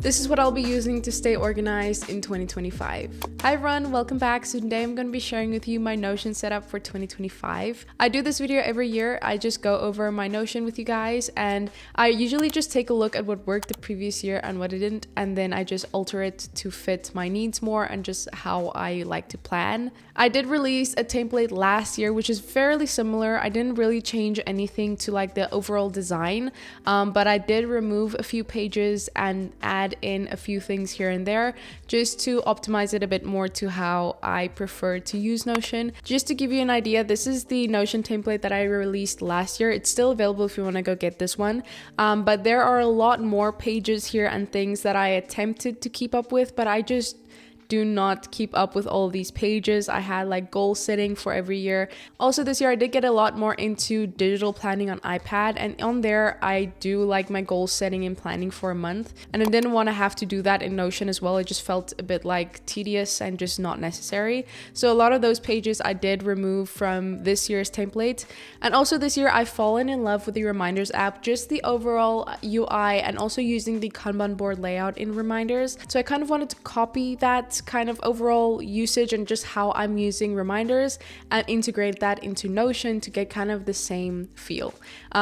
This is what I'll be using to stay organized in 2025. Hi everyone, welcome back. So today I'm going to be sharing with you my Notion setup for 2025. I do this video every year. I just go over my Notion with you guys, and I usually just take a look at what worked the previous year and what it didn't, and then I just alter it to fit my needs more and just how I like to plan. I did release a template last year, which is fairly similar. I didn't really change anything to like the overall design, but I did remove a few pages and add in a few things here and there just to optimize it a bit more to how I prefer to use Notion. Just to give you an idea, this is the Notion template that I released last year. It's still available if you want to go get this one, but there are a lot more pages here and things that I attempted to keep up with, but I just do not keep up with all these pages. I had like goal setting for every year. Also this year I did get a lot more into digital planning on iPad, and on there I do like my goal setting and planning for a month, and I didn't want to have to do that in Notion as well. It just felt a bit like tedious and just not necessary. So a lot of those pages I did remove from this year's template. And also this year I've fallen in love with the Reminders app, just the overall UI, and also using the Kanban board layout in Reminders. So I kind of wanted to copy that kind of overall usage and just how I'm using Reminders and integrate that into Notion to get kind of the same feel.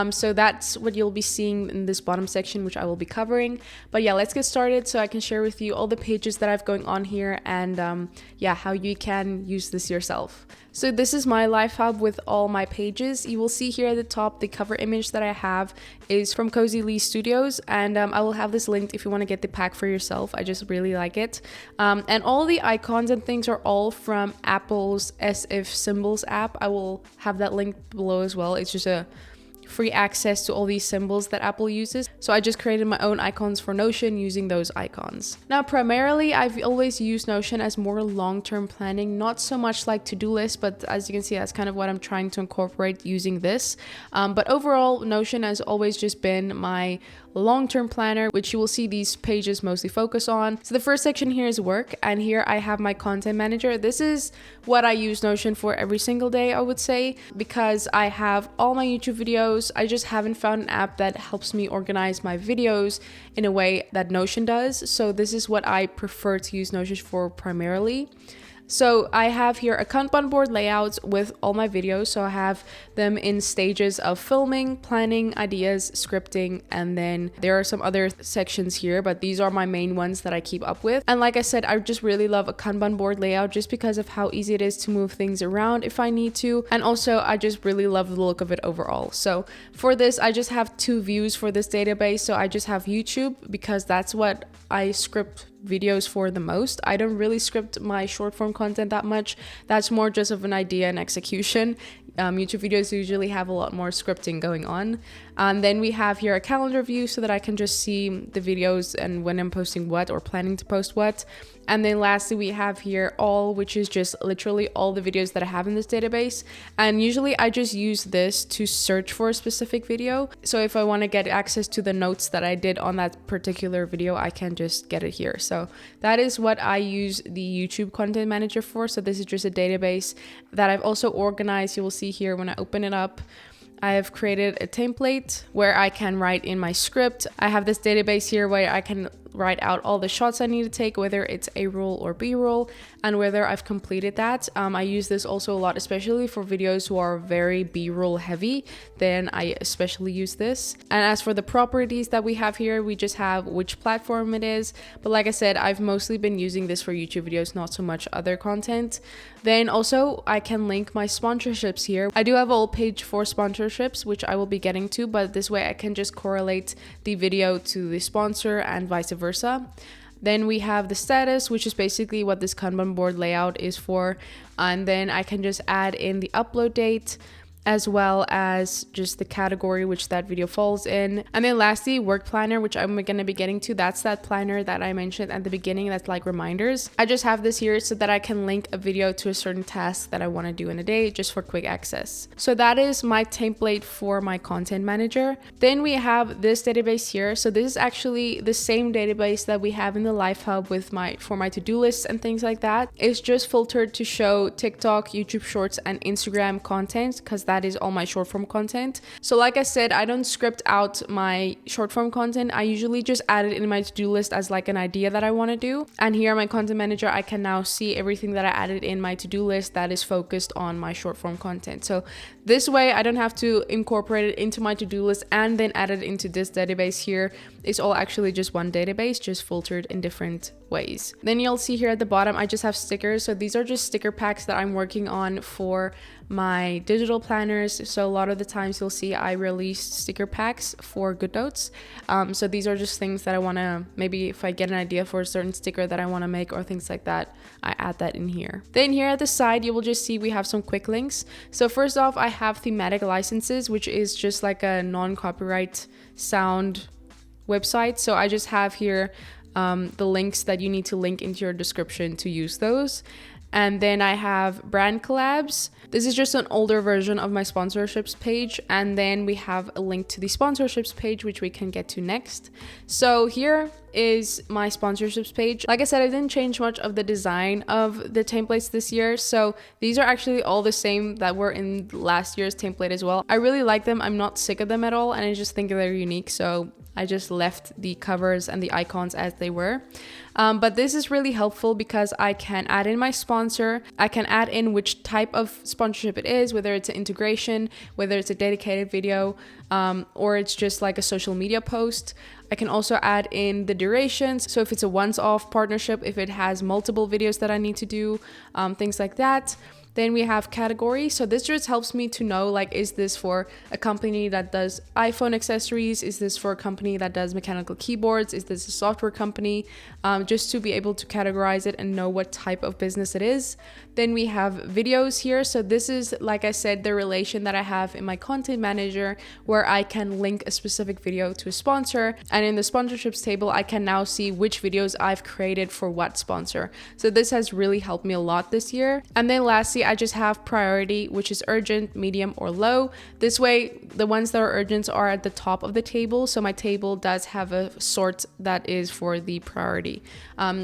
So that's what you'll be seeing in this bottom section, which I will be covering. But yeah, let's get started so I can share with you all the pages that I've going on here, and yeah, how you can use this yourself. So this is my Life Hub with all my pages. You will see here at the top, the cover image that I have is from Cozy Lee Studios, and I will have this linked if you want to get the pack for yourself. I just really like it. And all the icons and things are all from Apple's As If Symbols app. I will have that linked below as well. It's just a free access to all these symbols that Apple uses. So I just created my own icons for Notion using those icons. Now, primarily, I've always used Notion as more long-term planning, not so much like to-do lists, but as you can see, that's kind of what I'm trying to incorporate using this. But overall, Notion has always just been my long-term planner, which you will see these pages mostly focus on. So the first section here is work, and here I have my content manager. This is what I use Notion for every single day, I would say, because I have all my YouTube videos. I just haven't found an app that helps me organize my videos in a way that Notion does. So this is what I prefer to use Notion for primarily. So I have here a Kanban board layout with all my videos. So I have them in stages of filming, planning, ideas, scripting, and then there are some other sections here, but these are my main ones that I keep up with. And like I said, I just really love a Kanban board layout just because of how easy it is to move things around if I need to. And also I just really love the look of it overall. So for this, I just have two views for this database. So I just have YouTube because that's what I script videos for the most. I don't really script my short form content that much. That's more just of an idea and execution. YouTube videos usually have a lot more scripting going on. And then we have here a calendar view so that I can just see the videos and when I'm posting what or planning to post what. And then lastly, we have here all, which is just literally all the videos that I have in this database. And usually I just use this to search for a specific video. So if I want to get access to the notes that I did on that particular video, I can just get it here. So that is what I use the YouTube content manager for. So this is just a database that I've also organized. You will see here when I open it up, I have created a template where I can write in my script. I have this database here where I can write out all the shots I need to take, whether it's A roll or B roll, and whether I've completed that. I use this also a lot, especially for videos who are very B-roll heavy, then I especially use this. And as for the properties that we have here, we just have which platform it is. But like I said, I've mostly been using this for YouTube videos, not so much other content. Then also I can link my sponsorships here. I do have a whole page for sponsorships, which I will be getting to, but this way I can just correlate the video to the sponsor and vice versa. Then we have the status, which is basically what this Kanban board layout is for. And then I can just add in the upload date, as well as just the category which that video falls in. And then lastly, work planner, which I'm going to be getting to. That's that planner that I mentioned at the beginning that's like reminders. I just have this here so that I can link a video to a certain task that I want to do in a day just for quick access. So that is my template for my content manager. Then we have this database here. So this is actually the same database that we have in the Life Hub with for my to-do lists and things like that. It's just filtered to show TikTok, YouTube Shorts, and Instagram content because that is all my short form content. So like I said, I don't script out my short form content. I usually just add it in my to-do list as like an idea that I want to do. And here in my content manager, I can now see everything that I added in my to-do list that is focused on my short form content. So this way I don't have to incorporate it into my to-do list and then add it into this database here. It's all actually just one database, just filtered in different ways. Then you'll see here at the bottom, I just have stickers. So these are just sticker packs that I'm working on for my digital planners. So a lot of the times you'll see I release sticker packs for GoodNotes. So these are just things that I want to, maybe if I get an idea for a certain sticker that I want to make or things like that, I add that in here. Then here at the side, you will just see we have some quick links. So first off, I have thematic licenses, which is just like a non-copyright sound website. So I just have here the links that you need to link into your description to use those. And then I have brand collabs. This is just an older version of my sponsorships page. And then we have a link to the sponsorships page, which we can get to next. So here is my sponsorships page. Like I said, I didn't change much of the design of the templates this year. So these are actually all the same that were in last year's template as well. I really like them. I'm not sick of them at all. And I just think they're unique. So I just left the covers and the icons as they were. But this is really helpful because I can add in my sponsor. I can add in which type of sponsorship it is, whether it's an integration, whether it's a dedicated video, or it's just like a social media post. I can also add in the durations. So if it's a once-off partnership, if it has multiple videos that I need to do, things like that. Then we have categories. So this just helps me to know, like, is this for a company that does iPhone accessories? Is this for a company that does mechanical keyboards? Is this a software company? Just to be able to categorize it and know what type of business it is. Then we have videos here. So this is, like I said, the relation that I have in my content manager where I can link a specific video to a sponsor. And in the sponsorships table, I can now see which videos I've created for what sponsor. So this has really helped me a lot this year. And then lastly, I just have priority, which is urgent, medium, or low. This way, the ones that are urgent are at the top of the table. So my table does have a sort that is for the priority.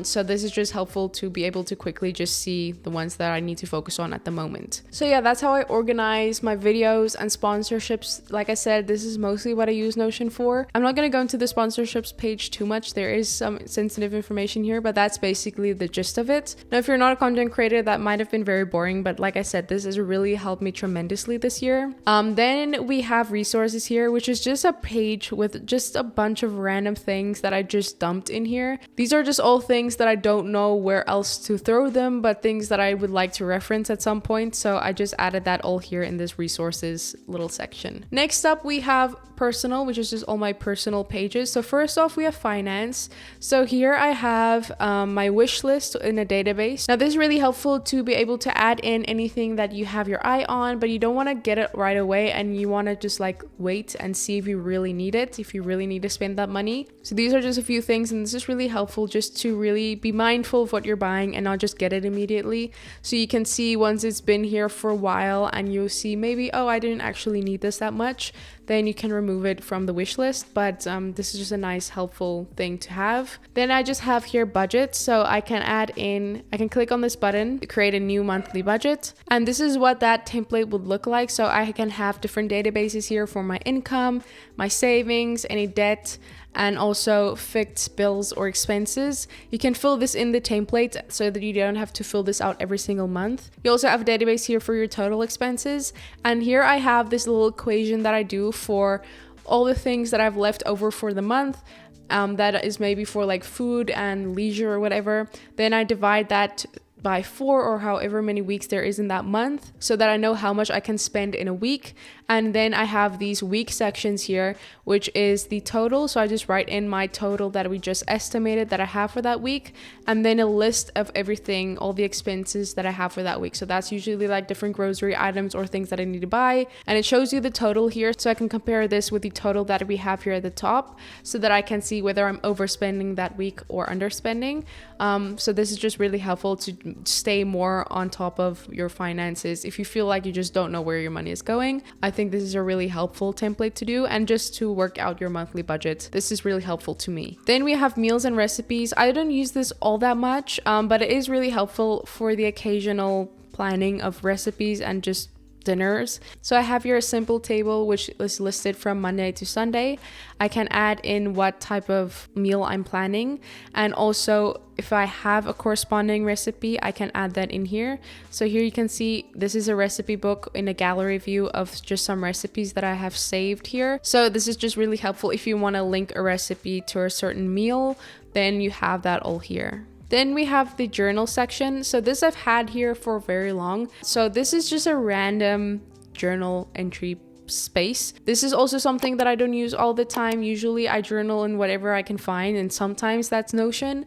So this is just helpful to be able to quickly just see the ones that I need to focus on at the moment. So yeah, that's how I organize my videos and sponsorships. Like I said, this is mostly what I use Notion for. I'm not going to go into the sponsorships page too much. There is some sensitive information here, but that's basically the gist of it. Now, if you're not a content creator, that might have been very boring, but like I said, this has really helped me tremendously this year. Then we have resources here, which is just a page with just a bunch of random things that I just dumped in here. These are just all things that I don't know where else to throw them, but things that I would like to reference at some point. So I just added that all here in this resources little section. Next up, we have personal, which is just all my personal pages. So first off, we have finance. So here I have my wish list in a database. Now this is really helpful to be able to add in anything that you have your eye on, but you don't want to get it right away and you want to just like wait and see if you really need it, if you really need to spend that money. So these are just a few things, and this is really helpful just to really be mindful of what you're buying and not just get it immediately. So you can see once it's been here for a while and you'll see maybe, oh, I didn't actually need this that much, then you can remove it from the wish list. But this is just a nice helpful thing to have. Then I just have here budget. So I can add in, I can click on this button to create a new monthly budget. And this is what that template would look like. So I can have different databases here for my income, my savings, any debt, and also fixed bills or expenses. You can fill this in the template so that you don't have to fill this out every single month. You also have a database here for your total expenses. And here I have this little equation that I do for all the things that I've left over for the month. That is maybe for like food and leisure or whatever. Then I divide that by 4 or however many weeks there is in that month so that I know how much I can spend in a week. And then I have these week sections here, which is the total. So I just write in my total that we just estimated that I have for that week, and then a list of everything, all the expenses that I have for that week. So that's usually like different grocery items or things that I need to buy. And it shows you the total here. So I can compare this with the total that we have here at the top so that I can see whether I'm overspending that week or underspending. So this is just really helpful to stay more on top of your finances. If you feel like you just don't know where your money is going, I think this is a really helpful template to do, and just to work out your monthly budget. This is really helpful to me. Then we have meals and recipes. I don't use this all that much, but it is really helpful for the occasional planning of recipes and just dinners. So I have here a simple table which is listed from Monday to Sunday. I can add in what type of meal I'm planning, and also if I have a corresponding recipe, I can add that in here. So here you can see this is a recipe book in a gallery view of just some recipes that I have saved here. So this is just really helpful if you want to link a recipe to a certain meal, then you have that all here. Then we have the journal section. So this I've had here for very long. So this is just a random journal entry space. This is also something that I don't use all the time. Usually I journal in whatever I can find, and sometimes that's Notion.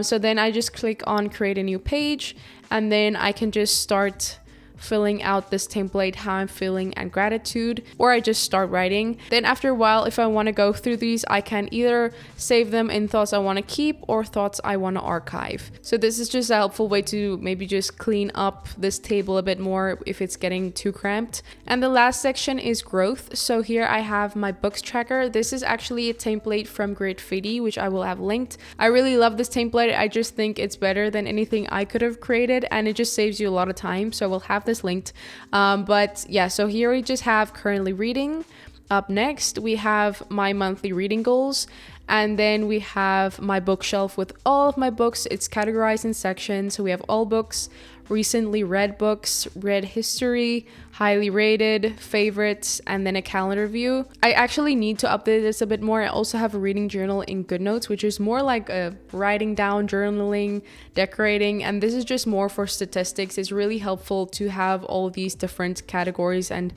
So then I just click on create a new page, and then I can just start filling out this template, how I'm feeling and gratitude, or I just start writing. Then after a while, if I want to go through these, I can either save them in thoughts I want to keep or thoughts I want to archive. So this is just a helpful way to maybe just clean up this table a bit more if it's getting too cramped. And the last section is growth. So here I have my books tracker. This is actually a template from Gradfiti, which I will have linked. I really love this template. I just think it's better than anything I could have created, and it just saves you a lot of time. So we'll have this linked. But yeah, so here we just have currently reading. Up next, we have my monthly reading goals. And then we have my bookshelf with all of my books. It's categorized in sections. So we have all books, recently read books, read history, highly rated, favorites, and then a calendar view. I actually need to update this a bit more. I also have a reading journal in GoodNotes, which is more like a writing down, journaling, decorating, and this is just more for statistics. It's really helpful to have all these different categories and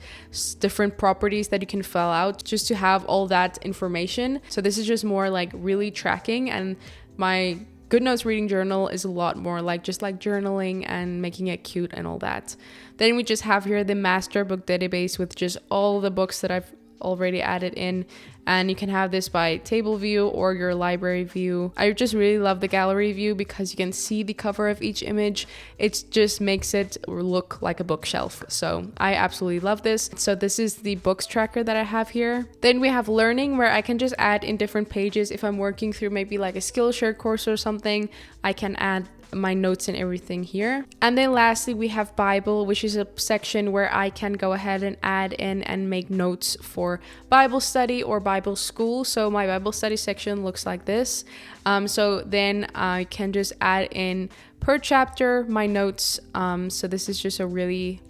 different properties that you can fill out just to have all that information. So this is just more like really tracking, and my GoodNotes reading journal is a lot more like just like journaling and making it cute and all that. Then we just have here the master book database with just all the books that I've already added in, and you can have this by table view or your library view. I just really love the gallery view because you can see the cover of each image. It just makes it look like a bookshelf. So I absolutely love this. So this is the books tracker that I have here. Then we have learning, where I can just add in different pages. If I'm working through maybe like a Skillshare course or something, I can add my notes and everything here. And then lastly, we have Bible, which is a section where I can go ahead and add in and make notes for Bible study or Bible school. So my Bible study section looks like this. So then I can just add in per chapter my notes. So this is just a really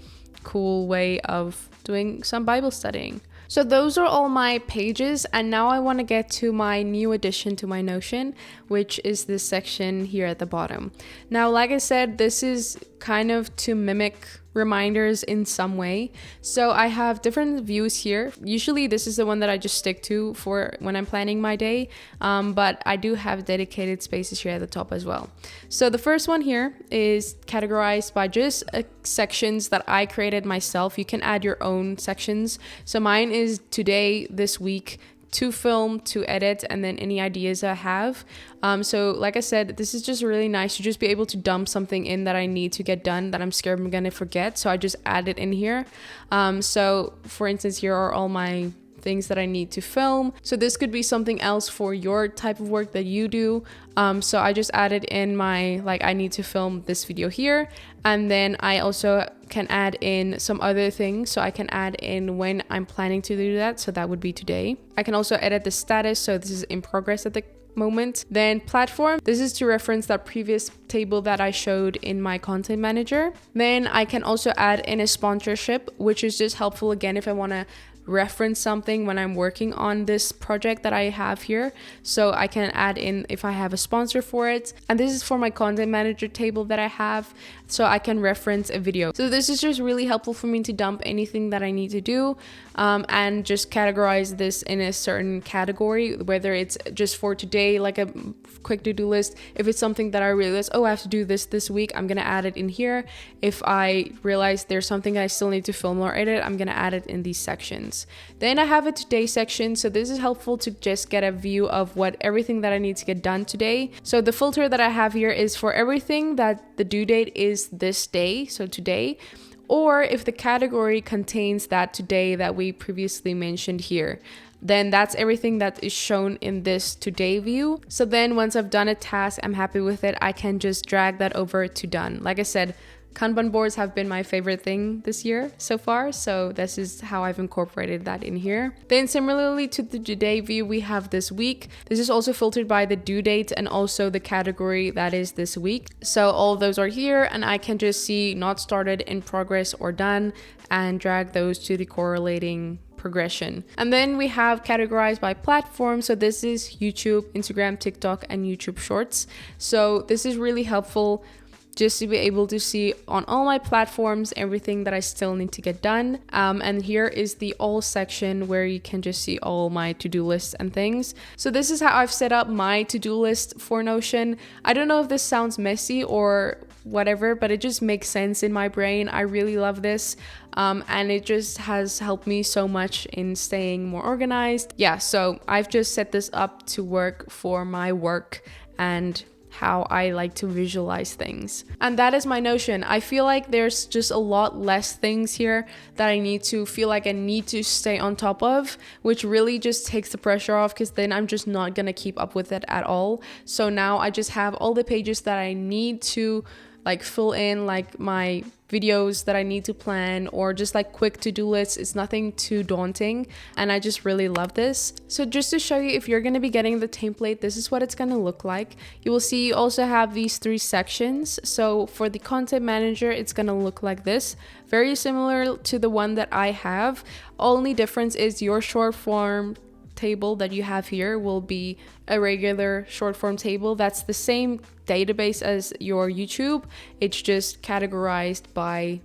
cool way of doing some Bible studying. So those are all my pages, and now I want to get to my new addition to my Notion, which is this section here at the bottom. Now, like I said, this is kind of to mimic reminders in some way. So I have different views here. Usually this is the one that I just stick to for when I'm planning my day, but I do have dedicated spaces here at the top as well. So the first one here is categorized by just sections that I created myself. You can add your own sections. So mine is today, this week, to film, to edit, and then any ideas I have. So like I said, this is just really nice to just be able to dump something in that I need to get done that I'm scared I'm gonna forget. So I just add it in here. So for instance, here are all my things that I need to film. So this could be something else for your type of work that you do. So I just added in my, like, I need to film this video here. And then I also can add in some other things. So I can add in when I'm planning to do that. So that would be today. I can also edit the status. So this is in progress at the moment. Then platform, this is to reference that previous table that I showed in my content manager. Then I can also add in a sponsorship, which is just helpful again if I want to reference something when I'm working on this project that I have here. So I can add in if I have a sponsor for it. And this is for my content manager table that I have, so I can reference a video. So this is just really helpful for me to dump anything that I need to do, and just categorize this in a certain category, whether it's just for today, like a quick to-do list. If it's something that I realize, oh, I have to do this week, I'm gonna add it in here. If I realize there's something I still need to film or edit, I'm gonna add it in these sections. Then I have a today section. So this is helpful to just get a view of what everything that I need to get done today. So the filter that I have here is for everything that the due date is this day, so today, or if the category contains that today that we previously mentioned here, then that's everything that is shown in this today view. So then once I've done a task, I'm happy with it, I can just drag that over to done. Like I said, Kanban boards have been my favorite thing this year so far, so this is how I've incorporated that in here. Then similarly to the today view, we have this week. This is also filtered by the due date and also the category that is this week. So all of those are here, and I can just see not started, in progress, or done, and drag those to the correlating progression. And then we have categorized by platform. So this is YouTube, Instagram, TikTok, and YouTube Shorts. So this is really helpful just to be able to see on all my platforms everything that I still need to get done. And here is the all section where you can just see all my to-do lists and things. So this is how I've set up my to-do list for Notion. I don't know if this sounds messy or whatever, but it just makes sense in my brain. I really love this. And it just has helped me so much in staying more organized. Yeah, so I've just set this up to work for my work and how I like to visualize things. And that is my Notion. I feel like there's just a lot less things here that I need to feel like I need to stay on top of, which really just takes the pressure off, because then I'm just not gonna keep up with it at all. So now I just have all the pages that I need to like fill in, like my videos that I need to plan, or just like quick to-do lists. It's nothing too daunting, and I just really love this. So just to show you, if you're going to be getting the template, this is what it's going to look like. You will see you also have these 3 sections. So for the content manager, it's going to look like this, very similar to the one that I have. Only difference is your short form table that you have here will be a regular short form table. That's the same database as your YouTube. It's just categorized by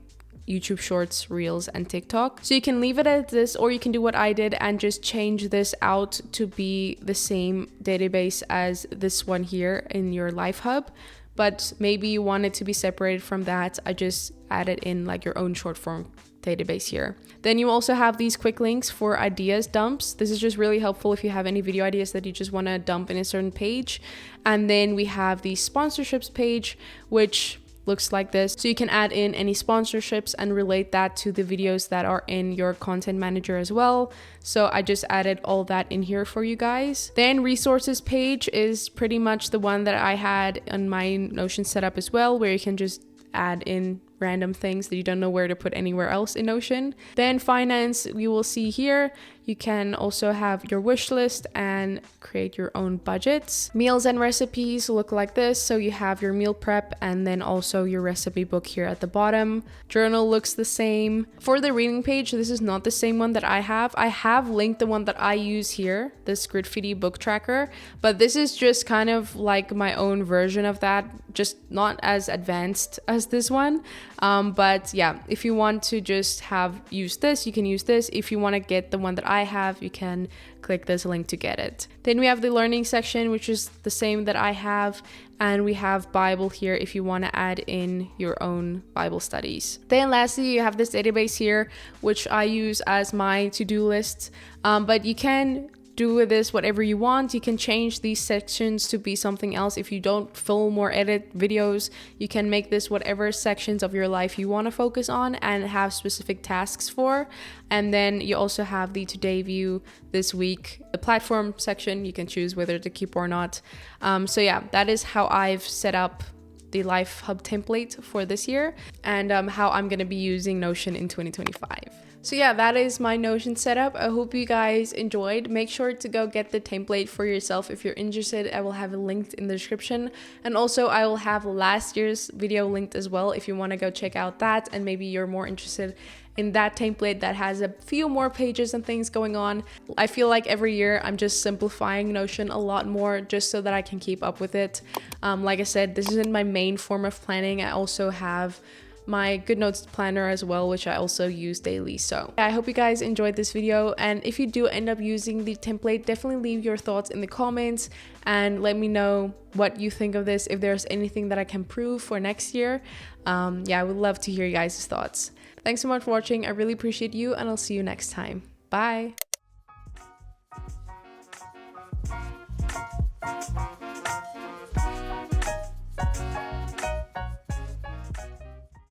YouTube Shorts, Reels, and TikTok. So you can leave it as this, or you can do what I did and just change this out to be the same database as this one here in your Life Hub. But maybe you want it to be separated from that. I just added in like your own short form database here. Then you also have these quick links for ideas dumps. This is just really helpful if you have any video ideas that you just want to dump in a certain page. And then we have the sponsorships page, which looks like this. So you can add in any sponsorships and relate that to the videos that are in your content manager as well. So I just added all that in here for you guys. Then resources page is pretty much the one that I had on my Notion setup as well, where you can just add in random things that you don't know where to put anywhere else in Notion. Then finance, you will see here. You can also have your wish list and create your own budgets. Meals and recipes look like this. So you have your meal prep and then also your recipe book here at the bottom. Journal looks the same. For the reading page, this is not the same one that I have. I have linked the one that I use here, this Gridfeedy book tracker, but this is just kind of like my own version of that, just not as advanced as this one. But yeah, if you want to just use this, you can use this. If you want to get the one that I have, you can click this link to get it. Then we have the learning section, which is the same that I have. And we have Bible here if you want to add in your own Bible studies. Then lastly, you have this database here, which I use as my to-do list. But you can do with this whatever you want. You can change these sections to be something else. If you don't film or edit videos, you can make this whatever sections of your life you want to focus on and have specific tasks for. And then you also have the today view, this week, the platform section. You can choose whether to keep or not. So yeah, that is how I've set up the Life Hub template for this year, and how I'm going to be using Notion in 2025. So yeah, that is my Notion setup. I hope you guys enjoyed. Make sure to go get the template for yourself if you're interested. I will have it linked in the description. And also I will have last year's video linked as well if you want to go check out that, and maybe you're more interested in that template that has a few more pages and things going on. I feel like every year I'm just simplifying Notion a lot more just so that I can keep up with it. Like I said, this isn't my main form of planning. I also have my GoodNotes planner as well, which I also use daily. So I hope you guys enjoyed this video, and if you do end up using the template, definitely leave your thoughts in the comments and let me know what you think of this, if there's anything that I can improve for next year. Yeah, I would love to hear you guys' thoughts. Thanks so much for watching. I really appreciate you, and I'll see you next time. Bye.